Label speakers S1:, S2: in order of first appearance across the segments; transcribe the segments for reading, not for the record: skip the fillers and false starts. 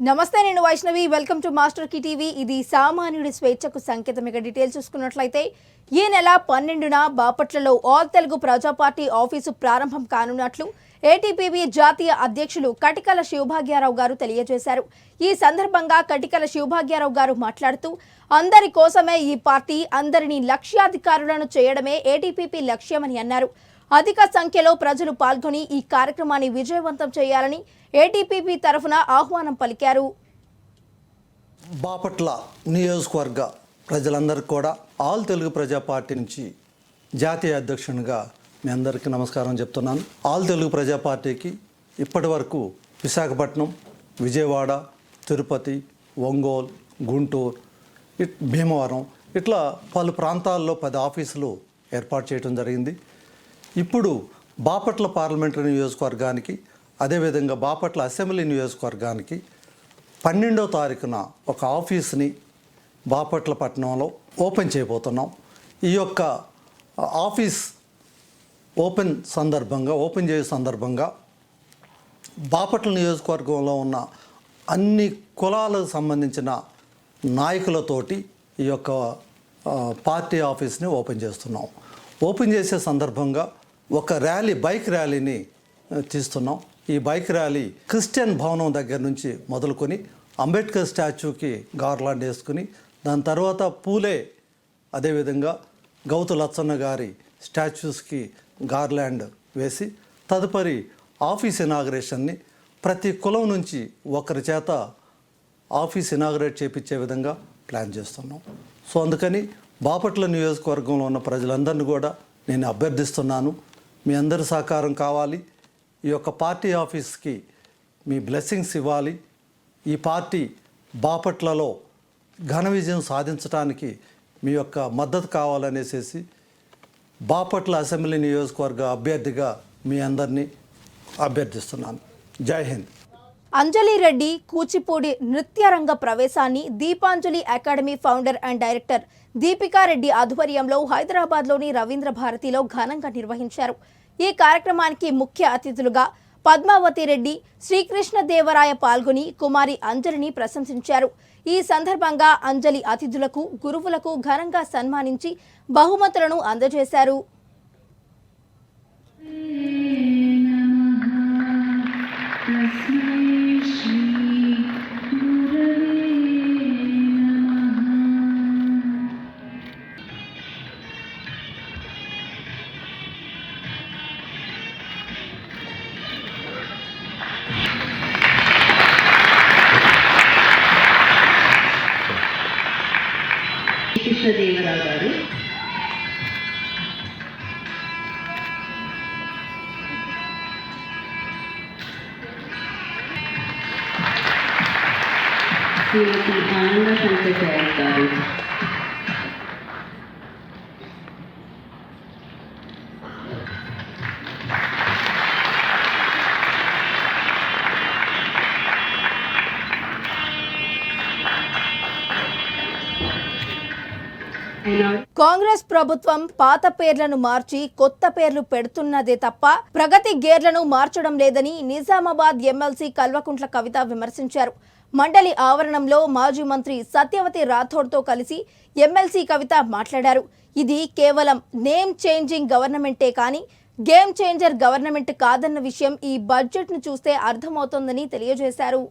S1: నమస్తే, నేను Vaishnavi. Welcome to master కి టీవీ. ఇది సామాన్యుడి స్వేచ్ఛకు సంకేతం. ఇక డీటెయిల్స్ చూసుకున్నట్లయితే ఈ నెల 12న బాపట్లలో ఆల్ తెలుగు ప్రజా పార్టీ ఆఫీసు ప్రారంభం కానున్నట్లు ఏటీపీవీ జాతీయ అధ్యక్షులు కటికల శివభాగ్యారావు గారు తెలియజేశారు. ఈ సందర్భంగా కటికల శివభాగ్యారావు గారు మాట్లాడుతూ, అందరి కోసమే ఈ పార్టీ, అందరినీ లక్ష్యాధికారులను చేయడమే ఏటీపీపీ లక్ష్యమని అన్నారు. అధిక సంఖ్యలో ప్రజలు పాల్గొని ఈ కార్యక్రమాన్ని విజయవంతం చేయాలని ఏటీపీపీ తరఫున ఆహ్వానం పలికారు.
S2: బాపట్ల నియోజకవర్గ ప్రజలందరికీ కూడా ఆల్ తెలుగు ప్రజా పార్టీ నుంచి జాతీయ అధ్యక్షునిగా మీ అందరికీ నమస్కారం చెప్తున్నాను. ఆల్ తెలుగు ప్రజా పార్టీకి ఇప్పటి వరకు విశాఖపట్నం, విజయవాడ, తిరుపతి, ఒంగోలు, గుంటూరు, భీమవరం ఇట్లా పలు ప్రాంతాల్లో 10 ఆఫీసులు ఏర్పాటు చేయడం జరిగింది. ఇప్పుడు బాపట్ల పార్లమెంటరీ నియోజకవర్గానికి, అదేవిధంగా బాపట్ల అసెంబ్లీ నియోజకవర్గానికి 12వ తారీఖున ఒక ఆఫీస్ని బాపట్ల పట్టణంలో ఓపెన్ చేయబోతున్నాం. ఈ యొక్క ఆఫీస్ ఓపెన్ చేసే సందర్భంగా బాపట్ల నియోజకవర్గంలో ఉన్న అన్ని కులాలకు సంబంధించిన నాయకులతోటి ఈ యొక్క పార్టీ ఆఫీస్ని ఓపెన్ చేస్తున్నాం. ఓపెన్ చేసే సందర్భంగా ఒక బైక్ ర్యాలీని తీస్తున్నాం. ఈ బైక్ ర్యాలీ క్రిస్టియన్ భవనం దగ్గర నుంచి మొదలుకొని అంబేద్కర్ స్టాచ్యూకి గార్లాండ్ వేసుకుని, దాని తర్వాత పూలే, అదేవిధంగా గౌతు లచ్చన్న గారి స్టాచ్యూస్కి గార్లాండ్ వేసి, తదుపరి ఆఫీస్ ఇనాగరేషన్ని ప్రతి కులం నుంచి ఒకరి చేత ఆఫీస్ ఇనాగరేట్ చేయించే విధంగా ప్లాన్ చేస్తున్నాం. సో అందుకని బాపట్ల నియోజకవర్గంలో ఉన్న ప్రజలందరినీ కూడా నేను అభ్యర్థిస్తున్నాను, మీ అందరి సహకారం కావాలి. ఈ యొక్క పార్టీ ఆఫీస్కి మీ బ్లెస్సింగ్స్ ఇవ్వాలి. ఈ పార్టీ బాపట్లలో ఘన విజయం సాధించడానికి మీ యొక్క మద్దతు కావాలనేసి బాపట్ల అసెంబ్లీ నియోజకవర్గ అభ్యర్థిగా మీ అందరినీ అభ్యర్థిస్తున్నాను. జై హింద్.
S1: అంజలి రెడ్డి కూచిపూడి నృత్యరంగ ప్రవేశాన్ని Deepanjali academy founder and director Deepika Reddy ఆధ్వర్యంలో హైదరాబాద్లోని రవీంద్ర భారతిలో ఘనంగా నిర్వహించారు. ఈ కార్యక్రమానికి ముఖ్య అతిథులుగా పద్మావతి రెడ్డి, శ్రీకృష్ణదేవరాయ పాల్గొని కుమారి అంజలిని ప్రశంసించారు. ఈ సందర్భంగా అంజలి అతిథులకు, గురువులకు ఘనంగా సన్మానించి బహుమతులను అందజేశారు.
S3: కృష్ణదేవరావు గారు, శ్రీమతి ఆనంద శంకర్ గారు,
S1: కాంగ్రెస్ ప్రభుత్వం పాత పేర్లను మార్చి కొత్త పేర్లు పెడుతున్నదే తప్ప ప్రగతి గేర్లను మార్చడం లేదని నిజామాబాద్ ఎమ్మెల్సీ కల్వకుంట్ల కవిత విమర్శించారు. మండలి ఆవరణంలో మాజీ మంత్రి సత్యవతి రాథోడ్తో కలిసి ఎమ్మెల్సీ కవిత మాట్లాడారు. ఇది కేవలం నేమ్ చేంజింగ్ గవర్నమెంటే కానీ గేమ్ చేంజర్ గవర్నమెంట్ కాదన్న విషయం ఈ బడ్జెట్ను చూస్తే అర్థమవుతోందని తెలియజేశారు.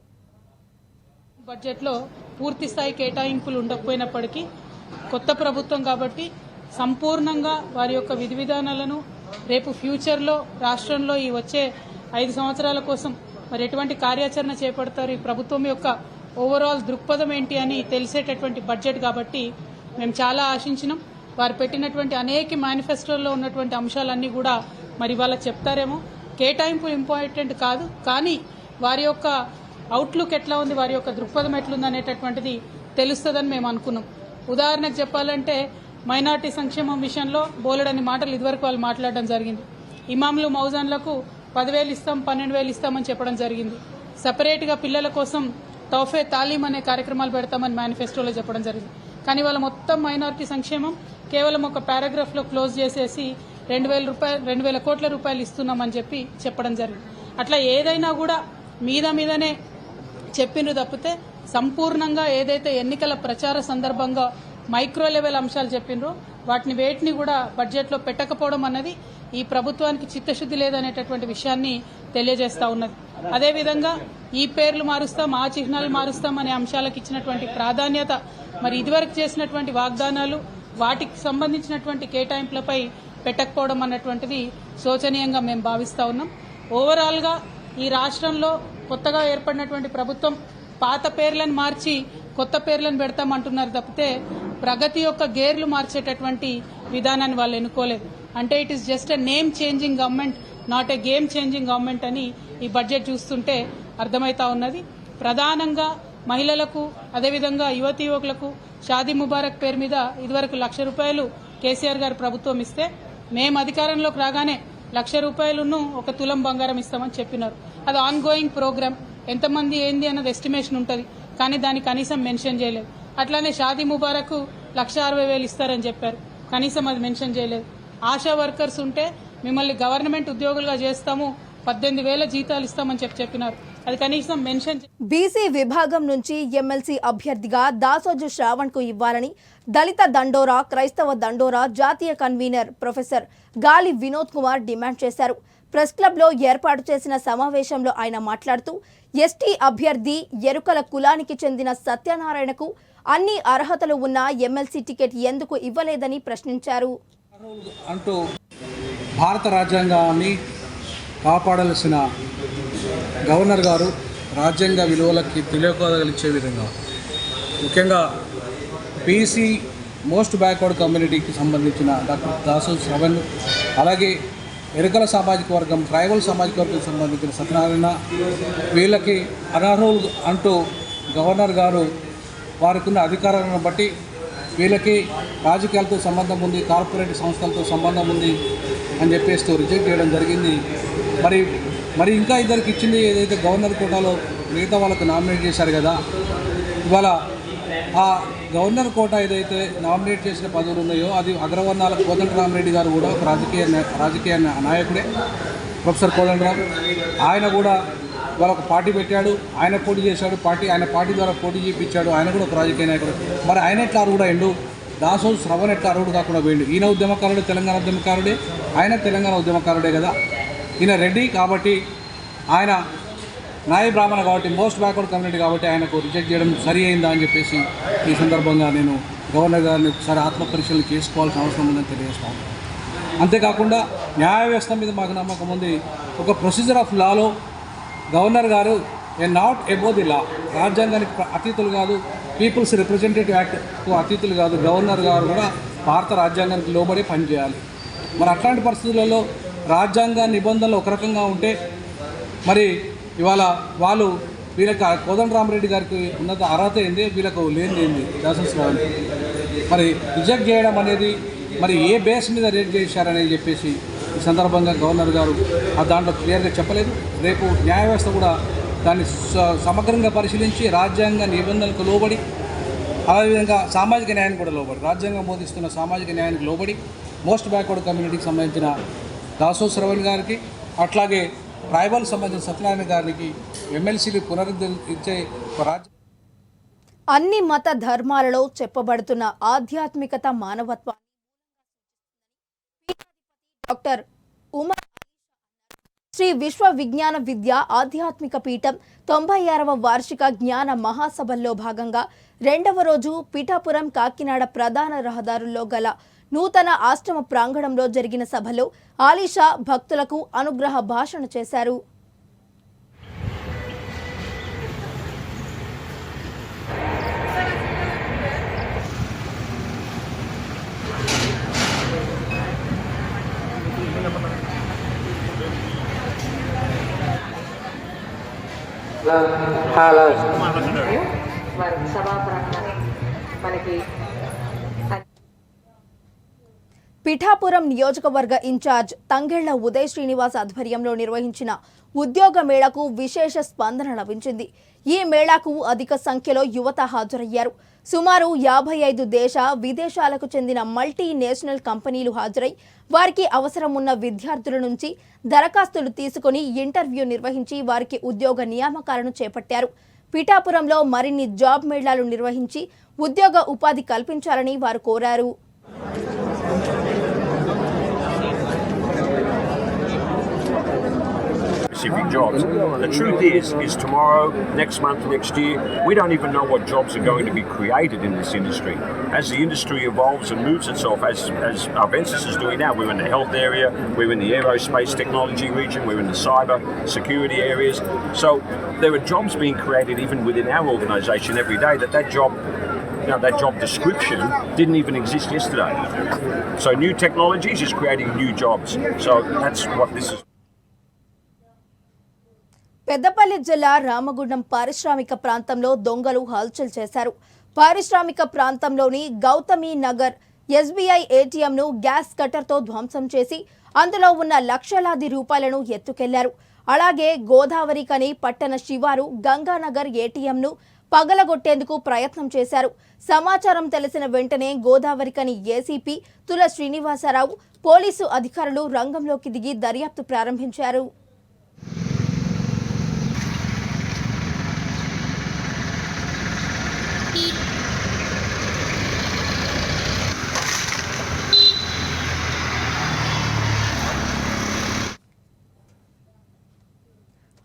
S4: బడ్జెట్లో పూర్తి స్థాయి కేటాయింపులు ఉండకపోయినప్పటికీ కొత్త ప్రభుత్వం కాబట్టి సంపూర్ణంగా వారి యొక్క విధి విధానాలను రేపు ఫ్యూచర్లో రాష్ట్రంలో ఈ వచ్చే 5 సంవత్సరాల కోసం మరి ఎటువంటి కార్యాచరణ చేపడతారు, ఈ ప్రభుత్వం యొక్క ఓవరాల్ దృక్పథం ఏంటి అని తెలిసేటటువంటి బడ్జెట్ కాబట్టి మేము చాలా ఆశించినాం. వారు పెట్టినటువంటి అనేక మేనిఫెస్టోల్లో ఉన్నటువంటి అంశాలన్నీ కూడా మరి వాళ్ళకి చెప్తారేమో. కేటాయింపు ఇంపార్టెంట్ కాదు, కానీ వారి యొక్క అవుట్లుక్ ఎట్లా ఉంది, వారి యొక్క దృక్పథం ఎట్లుంది అనేటటువంటిది తెలుస్తుందని మేము అనుకున్నాం. ఉదాహరణకు చెప్పాలంటే మైనార్టీ సంక్షేమం విషయంలో బోలెడని మాటలు ఇదివరకు వాళ్ళు మాట్లాడడం జరిగింది. ఇమాంలు మౌజాన్లకు 10,000 ఇస్తాం, 12,000 ఇస్తామని చెప్పడం జరిగింది. సపరేట్గా పిల్లల కోసం తోఫే తాలీం అనే కార్యక్రమాలు పెడతామని మేనిఫెస్టోలో చెప్పడం జరిగింది. కానీ వాళ్ళ మొత్తం మైనార్టీ సంక్షేమం కేవలం ఒక పారాగ్రాఫ్లో క్లోజ్ చేసేసి 2,000 కోట్ల రూపాయలు ఇస్తున్నామని చెప్పడం జరిగింది. అట్లా ఏదైనా కూడా మీదనే చెప్పిండ్రు తప్పితే సంపూర్ణంగా ఏదైతే ఎన్నికల ప్రచార సందర్భంగా మైక్రో లెవెల్ అంశాలు చెప్పిండ్రో వాటిని వేటిని కూడా బడ్జెట్లో పెట్టకపోవడం అన్నది ఈ ప్రభుత్వానికి చిత్తశుద్ధి లేదనేటటువంటి విషయాన్ని తెలియజేస్తా ఉన్నది. అదేవిధంగా ఈ పేర్లు మారుస్తాం, ఆ చిహ్నాలు మారుస్తాం అనే అంశాలకు ఇచ్చినటువంటి ప్రాధాన్యత, మరి ఇదివరకు చేసినటువంటి వాగ్దానాలు వాటికి సంబంధించినటువంటి కేటాయింపులపై పెట్టకపోవడం అన్నటువంటిది శోచనీయంగా మేము భావిస్తా ఉన్నాం. ఓవరాల్గా ఈ రాష్ట్రంలో కొత్తగా ఏర్పడినటువంటి ప్రభుత్వం పాత పేర్లను మార్చి కొత్త పేర్లను పెడతామంటున్నారు తప్పితే ప్రగతి యొక్క గేర్లు మార్చేటటువంటి విధానాన్ని వాళ్ళు ఎన్నుకోలేదు. అంటే it is just a name changing government, not a game changing government అని ఈ బడ్జెట్ చూస్తుంటే అర్థమవుతా ఉన్నది. ప్రధానంగా మహిళలకు, అదేవిధంగా యువతీ యువకులకు షాదీ ముబారక్ పేరు మీద ఇదివరకు ₹1,00,000 కేసీఆర్ గారు ప్రభుత్వం ఇస్తే మేము అధికారంలోకి రాగానే ₹1,00,000 ఒక తులం బంగారం ఇస్తామని చెప్పినారు. అది ఆన్ గోయింగ్ ప్రోగ్రామ్, ఎంతమంది ఏంది అన్నది ఎస్టిమేషన్ ఉంటుంది, కానీ దాన్ని కనీసం మెన్షన్ చేయలేదు. అట్లానే షాదీ ముబారక్ ₹1,60,000 ఇస్తారని చెప్పారు, కనీసం అది మెన్షన్ చేయలేదు. ఆశా వర్కర్స్ ఉంటే మిమ్మల్ని గవర్నమెంట్ ఉద్యోగులుగా చేస్తాము, 18,000 జీతాలు ఇస్తామని చెప్పినారు, అది కనీసం మెన్షన్.
S1: బీసీ విభాగం నుంచి ఎమ్మెల్సీ అభ్యర్థిగా దాసోజు శ్రావణ్ కు ఇవ్వాలని దళిత దండోరా, క్రైస్తవ దండోరా జాతీయ కన్వీనర్ ప్రొఫెసర్ గాలి వినోద్ కుమార్ డిమాండ్ చేశారు. ప్రెస్ క్లబ్ లో ఏర్పాటు చేసిన సమావేశంలో ఆయన మాట్లాడుతూ ఎస్టీ అభ్యర్థి ఎరుకల కులానికి చెందిన సత్యనారాయణకు అన్ని అర్హతలు ఉన్న ఎమ్మెల్సీ టికెట్ ఎందుకు ఇవ్వలేదని ప్రశ్నించారు.
S5: అంటూ భారత రాజ్యాంగాన్ని కాపాడాల్సిన గవర్నర్ గారు రాజ్యాంగ విలువలకి తెలియకలిచ్చే విధంగా, ముఖ్యంగా బీసీ మోస్ట్ బ్యాక్వర్డ్ కమ్యూనిటీకి సంబంధించిన డాక్టర్ దాసోజు శ్రవణ్, అలాగే ఎరుకల సామాజిక వర్గం, ట్రైబల్ సామాజిక వర్గం సంబంధించిన సత్యనారాయణ, వీళ్ళకి అనర్హులు అంటూ గవర్నర్ గారు వారికి ఉన్న అధికారాలను బట్టి వీళ్ళకి రాజకీయాలతో సంబంధం ఉంది, కార్పొరేట్ సంస్థలతో సంబంధం ఉంది అని చెప్పేస్తూ రిజెక్ట్ చేయడం జరిగింది. మరి ఇంకా ఇద్దరికి ఇచ్చింది ఏదైతే గవర్నర్ కోటాలో మిగతా వాళ్ళకు నామినేట్ చేశారు కదా, ఇవాళ ఆ గవర్నర్ కోటా ఏదైతే నామినేట్ చేసిన పదవులు ఉన్నాయో అది అగ్రవర్ణాల కోదండరామరెడ్డి గారు కూడా ఒక రాజకీయ నాయకుడే, ప్రొఫెసర్ కోదండరామ్. ఆయన కూడా ఇవాళ ఒక పార్టీ పెట్టాడు, ఆయన పోటీ చేశాడు, ఆయన పార్టీ ద్వారా పోటీ చేయించాడు, ఆయన కూడా ఒక రాజకీయ నాయకుడు. మరి ఆయన ఎట్లా అర్హుడు అయిండు? దాసోజు శ్రవణ్ ఎట్లా అర్హుడు కాకుండా పోయిండు? ఈయన ఉద్యమకారుడే, తెలంగాణ ఉద్యమకారుడే, ఆయన తెలంగాణ ఉద్యమకారుడే కదా. ఈయన రెడ్డి కాబట్టి, ఆయన నాయ బ్రాహ్మణ కాబట్టి, మోస్ట్ బ్యాక్వర్డ్ కమ్యూనిటీ కాబట్టి ఆయనకు రిజెక్ట్ చేయడం సరి అయిందా అని చెప్పేసి ఈ సందర్భంగా నేను గవర్నర్ గారిని ఒకసారి ఆత్మపరిశీలన చేసుకోవాల్సిన అవసరం ఉందని తెలియజేస్తాను. అంతేకాకుండా న్యాయ వ్యవస్థ మీద మాకు నమ్మకం ఉంది. ఒక ప్రొసీజర్ ఆఫ్ లాలో గవర్నర్ గారు నాట్ అబౌ ది లా, రాజ్యాంగానికి అతీతులు కాదు, పీపుల్స్ రిప్రజెంటేటివ్ యాక్ట్కు అతీతులు కాదు. గవర్నర్ గారు కూడా భారత రాజ్యాంగానికి లోబడి పనిచేయాలి. మరి అట్లాంటి పరిస్థితులలో రాజ్యాంగ నిబంధనలు ఒక రకంగా ఉంటే మరి ఇవాళ వీళ్ళకి కోదండరామరెడ్డి గారికి ఉన్నత అర్హత ఏంది, వీళ్ళకు లేనిది ఏంది దాసోజు. మరి రిజెక్ట్ చేయడం అనేది మరి ఏ బేస్ మీద రిజెక్ట్ చేశారని చెప్పేసి ఈ సందర్భంగా గవర్నర్ గారు దాంట్లో క్లియర్గా చెప్పలేదు. రేపు న్యాయ వ్యవస్థ కూడా దాన్ని సమగ్రంగా పరిశీలించి రాజ్యాంగ నిబంధనలకు లోబడి, అదేవిధంగా సామాజిక న్యాయానికి కూడా లోబడి, రాజ్యాంగం బోధిస్తున్న సామాజిక న్యాయానికి లోబడి మోస్ట్ బ్యాక్వర్డ్ కమ్యూనిటీకి సంబంధించిన దాసోజు శ్రవణ్ గారికి, అట్లాగే ట్రైబల్ సంబంధించిన సత్యనారాయణ గారికి ఎమ్మెల్సీలు పునరుద్ధరించే
S1: అన్ని మత ధర్మాలలో చెప్పబడుతున్న ఆధ్యాత్మికత, మానవత్వాన్ని డాక్టర్ ఉమర్ శ్రీ విశ్వ విజ్ఞాన విద్య ఆధ్యాత్మిక పీఠం 96వ వార్షిక జ్ఞాన మహాసభల్లో భాగంగా 2వ రోజు పిఠాపురం కాకినాడ ప్రధాన రహదారుల్లో గల నూతన ఆశ్రమ ప్రాంగణంలో జరిగిన సభలో ఆలీషా భక్తులకు అనుగ్రహ భాషణ చేశారు. పిఠాపురం నియోజకవర్గ ఇన్ఛార్జ్ తంగెళ్ల ఉదయ్ శ్రీనివాస్ ఆధ్వర్యంలో నిర్వహించిన ఉద్యోగ మేళాకు విశేష స్పందన లభించింది. ఈ మేళాకు అధిక సంఖ్యలో యువత హాజరయ్యారు. సుమారు 55 దేశ విదేశాలకు చెందిన మల్టీనేషనల్ కంపెనీలు హాజరై వారికి అవసరం ఉన్న విద్యార్థుల నుంచి దరఖాస్తులు తీసుకుని ఇంటర్వ్యూ నిర్వహించి వారికి ఉద్యోగ నియామకాలను చేపట్టారు. పిఠాపురంలో మరిన్ని జాబ్ మేళాలు నిర్వహించి ఉద్యోగ ఉపాధి కల్పించాలని వారు కోరారు.
S6: Specific jobs. The truth is tomorrow, next month, next year, we don't even know what jobs are going to be created in this industry. As the industry evolves and moves itself, as Arvensis is doing now, we're in the health area, we're in the aerospace technology region, we're in the cyber security areas. So there are jobs being created even within our organisation every day that job description didn't even exist yesterday. So new technologies is creating new jobs. So that's what this is.
S1: Peddapalli జిల్లా రామగుండం పారిశ్రామిక ప్రాంతంలో దొంగలు హల్చల్ చేశారు. పారిశ్రామిక ప్రాంతంలోని Gautami Nagar SBI ఏటీఎంను gas కట్టర్తో ధ్వంసం చేసి అందులో ఉన్న లక్షలాది రూపాయలను ఎత్తుకెళ్లారు. అలాగే గోదావరి కని పట్టణ శివారు గంగానగర్ ఏటీఎంను పగలగొట్టేందుకు ప్రయత్నం చేశారు. సమాచారం తెలిసిన వెంటనే గోదావరి కని ఏసీపీ తుల శ్రీనివాసరావు పోలీసు అధికారులు రంగంలోకి దిగి దర్యాప్తు ప్రారంభించారు.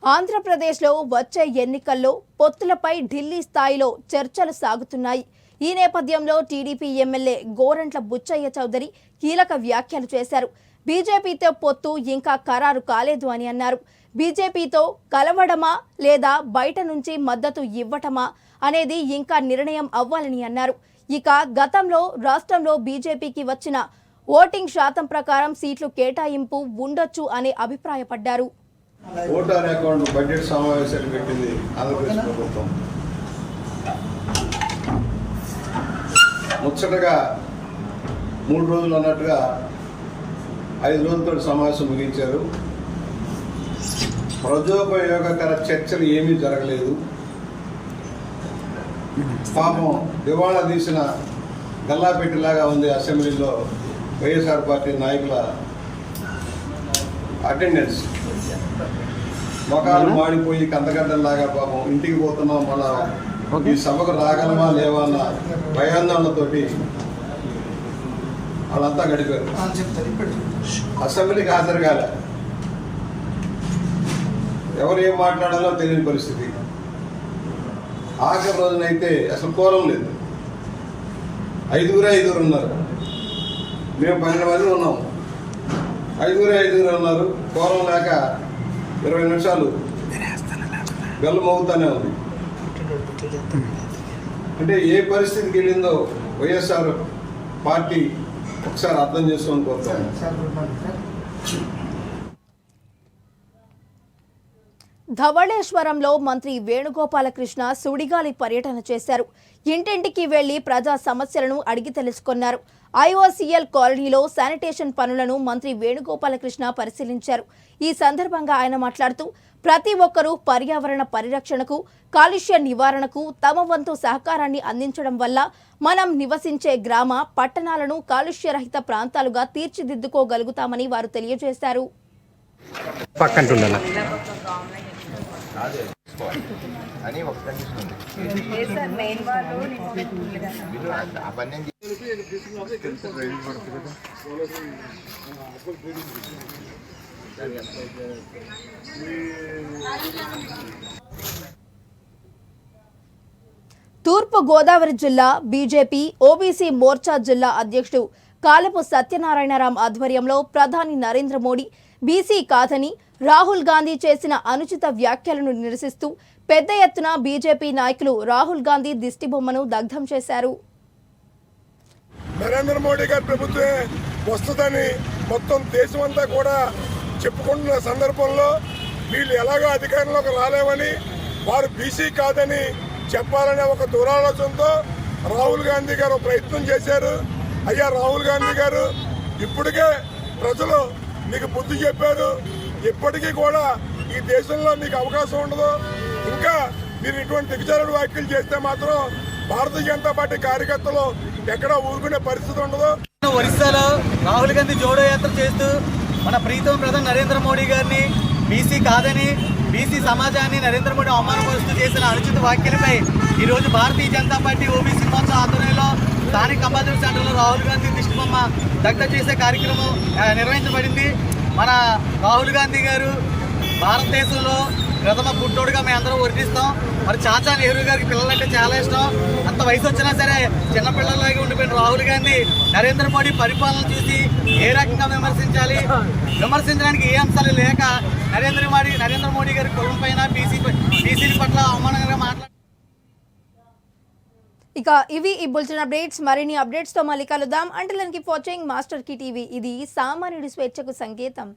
S1: ఆంధ్రప్రదేశ్లో వచ్చే ఎన్నికల్లో పొత్తులపై ఢిల్లీ స్థాయిలో చర్చలు సాగుతున్నాయి. ఈ నేపథ్యంలో టీడీపీ ఎమ్మెల్యే గోరంట్ల బుచ్చయ్య చౌదరి కీలక వ్యాఖ్యలు చేశారు. బీజేపీతో పొత్తు ఇంకా ఖరారు కాలేదు అని అన్నారు. బీజేపీతో కలవడమా లేదా బయట నుంచి మద్దతు ఇవ్వటమా అనేది ఇంకా నిర్ణయం అవ్వాలని అన్నారు. ఇక గతంలో రాష్ట్రంలో బీజేపీకి వచ్చిన ఓటింగ్ శాతం ప్రకారం సీట్లు కేటాయింపు ఉండొచ్చు అని అభిప్రాయపడ్డారు.
S7: ఓటర్ అకౌంట్ బడ్జెట్ సమావేశాలు పెట్టింది ఆంధ్రప్రదేశ్ ప్రభుత్వం. ముచ్చటగా 3 రోజులు అన్నట్టుగా 5 రోజులతో సమావేశం ముగించారు. ప్రజోపయోగకర చర్చలు ఏమీ జరగలేదు. పాపం దివాళా తీసిన గల్లాపెట్టిలాగా ఉంది అసెంబ్లీలో వైఎస్ఆర్ పార్టీ నాయకుల అటెండెన్స్. మొఖాలు మాడిపోయి కందగడ్డల్లాగా పాపం ఇంటికి పోతున్నాం, మళ్ళా ఈ సభకు రాగలమా లేవా అన్న భయాందోళనతోటి వాళ్ళంతా గడిపారు. అసెంబ్లీకి హాజరు కాలే. ఎవరు ఏం మాట్లాడాలో తెలియని పరిస్థితి. ఆఖరి రోజునైతే అసలు కోరం లేదు. 5 ఉన్నారు. మేము 12 మంది ఉన్నాం. 5 ఉన్నారు. కోరం లేక 20 నిమిషాలు బెల్లం మోగుతానే ఉంది. అంటే ఏ పరిస్థితికి వెళ్ళిందో వైఎస్ఆర్ పార్టీ ఒకసారి అర్థం చేసుకోని కోరుతాను.
S1: ధవళేశ్వరంలో మంత్రి వేణుగోపాలకృష్ణ సుడిగాలి పర్యటన చేశారు. ఇంటింటికి వెళ్లి ప్రజా సమస్యలను అడిగి తెలుసుకున్నారు. ఐఓసీఎల్ కాలనీలో శానిటేషన్ పనులను మంత్రి వేణుగోపాలకృష్ణ పరిశీలించారు. ఈ సందర్భంగా ఆయన మాట్లాడుతూ ప్రతి ఒక్కరూ పర్యావరణ పరిరక్షణకు, కాలుష్య నివారణకు తమ వంతు సహకారాన్ని అందించడం వల్ల మనం నివసించే గ్రామ, పట్టణాలను కాలుష్యరహిత ప్రాంతాలుగా తీర్చిదిద్దుకోగలుగుతామని వారు తెలియజేశారు. తూర్పు గోదావరి జిల్లా బీజేపీ ఓబీసీ మోర్చా జిల్లా అధ్యక్షుడు కాలపు సత్యనారాయణరాం ఆధ్వర్యంలో ప్రధాని నరేంద్ర మోడీ బీసీ కాదని రాహుల్ గాంధీ చేసిన అనుచిత వ్యాఖ్యలను నిరసిస్తూ పెద్ద ఎత్తున బీజేపీ నాయకులు రాహుల్ గాంధీ దిష్టిబొమ్మను దగ్ధం చేశారు.
S8: నరేంద్ర మోడీ గారి ప్రభుత్వమే వస్తుందని మొత్తం దేశమంతా కూడా చెప్పుకుంటున్న సందర్భంలో వీళ్ళు ఎలాగో అధికారంలోకి రాలేమని, వారు బీసీ కాదని చెప్పాలనే ఒక దురాలోచనతో రాహుల్ గాంధీ గారు ప్రయత్నం చేశారు. అయ్యా రాహుల్ గాంధీ గారు, ఇప్పటికే ప్రజలు మీకు బుద్ధి చెప్పారు. ఇప్పటికీ కూడా ఈ దేశంలో మీకు అవకాశం ఉండదు. ఇంకా మీరు ఇటువంటి దిగజారుడు వ్యాఖ్యలు చేస్తే మాత్రం భారతీయ జనతా పార్టీ కార్యకర్తలు ఎక్కడా ఊరుకునే పరిస్థితి ఉండదు.
S9: ఒరిస్సాలో రాహుల్ గాంధీ జోడో యాత్ర చేస్తూ మన ప్రీతం ప్రధాని నరేంద్ర మోడీ గారిని బీసీ కాదని, బీసీ సమాజాన్ని నరేంద్ర మోడీ అవమానపరుస్తూ చేసిన అనుచిత వ్యాఖ్యలపై ఈరోజు భారతీయ జనతా పార్టీ ఓబీసీ మోర్చా ఆధ్వర్యంలో స్థానిక అంబాజీపేట సెంటర్లో రాహుల్ గాంధీ దిష్టిబొమ్మ దగ్ధం చేసే కార్యక్రమం నిర్వహించబడింది. మన రాహుల్ గాంధీ గారు భారతదేశంలో ప్రథమ పుట్టోడుగా మేము అందరం వర్ణిస్తాం. మరి చాచా నెహ్రూ గారికి పిల్లలంటే చాలా ఇష్టం. అంత వయసు వచ్చినా సరే చిన్నపిల్లలాగా ఉండిపోయిన రాహుల్ గాంధీ నరేంద్ర మోడీ పరిపాలన చూసి ఏ రకంగా విమర్శించడానికి ఏ అంశాలు లేక నరేంద్ర మోడీ గారి కులం పైన బీసీల పట్ల అవమానంగా మాట్లాడారు.
S1: ఇక ఇవి ఈ బులెటిన్ అప్డేట్స్. మరిన్ని అప్డేట్స్ తో మళ్ళీ కలుద్దాం. అంటిల్ కీప్ వాచింగ్ మాస్టర్ కి టీవీ. ఇది సామాన్యుడి స్వేచ్ఛకు సంకేతం.